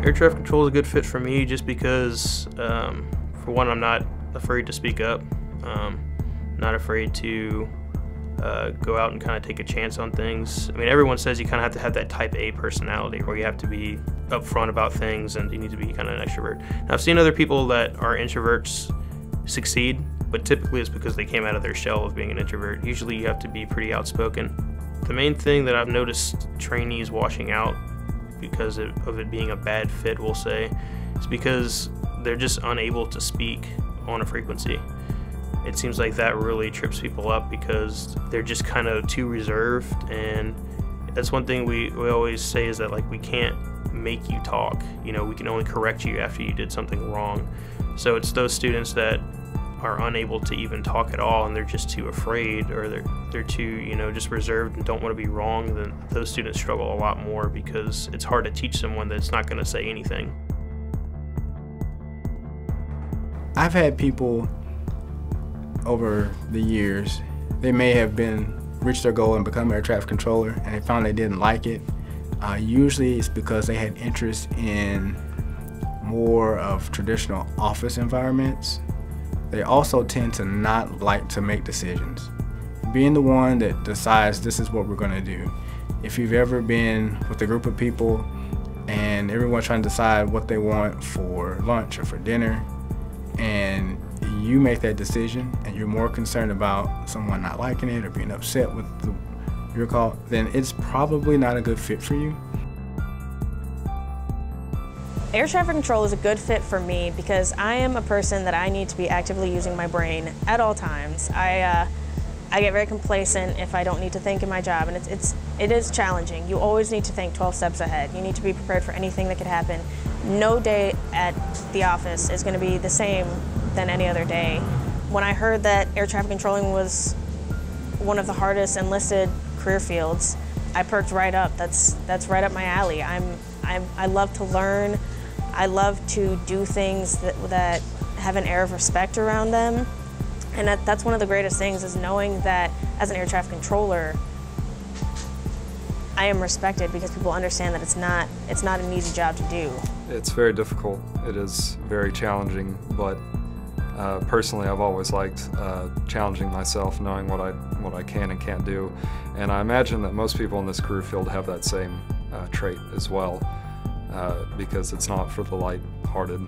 Air traffic control is a good fit for me just because, for one, I'm not afraid to speak up, not afraid to go out and kind of take a chance on things. I mean, everyone says you kind of have to have that type A personality where you have to be upfront about things and you need to be kind of an extrovert. Now, I've seen other people that are introverts succeed, but typically it's because they came out of their shell of being an introvert. Usually you have to be pretty outspoken. The main thing that I've noticed trainees washing out because of it being a bad fit, we'll say, is because they're just unable to speak on a frequency. It seems like that really trips people up because they're just kind of too reserved, and that's one thing we always say is that, like, we can't make you talk. You know, we can only correct you after you did something wrong. So it's those students that are unable to even talk at all and they're just too afraid, or they're too, you know, just reserved and don't want to be wrong. Then those students struggle a lot more because it's hard to teach someone that's not going to say anything. I've had people over the years, they may have reached their goal and become an air traffic controller, and they found they didn't like it. Usually it's because they had interest in more of traditional office environments. They also tend to not like to make decisions. Being the one that decides this is what we're going to do. If you've ever been with a group of people and everyone's trying to decide what they want for lunch or for dinner, and you make that decision and you're more concerned about someone not liking it or being upset with your call, then it's probably not a good fit for you. Air traffic control is a good fit for me because I am a person that I need to be actively using my brain at all times. I get very complacent if I don't need to think in my job, and it is challenging. You always need to think 12 steps ahead. You need to be prepared for anything that could happen. No day at the office is going to be the same than any other day. When I heard that air traffic controlling was one of the hardest enlisted career fields, I perked right up. That's right up my alley. I love to learn. I love to do things that have an air of respect around them. And that's one of the greatest things, is knowing that as an air traffic controller, I am respected because people understand that it's not an easy job to do. It's very difficult. It is very challenging, but personally I've always liked challenging myself, knowing what I can and can't do. And I imagine that most people in this career field have that same trait as well, because it's not for the light-hearted.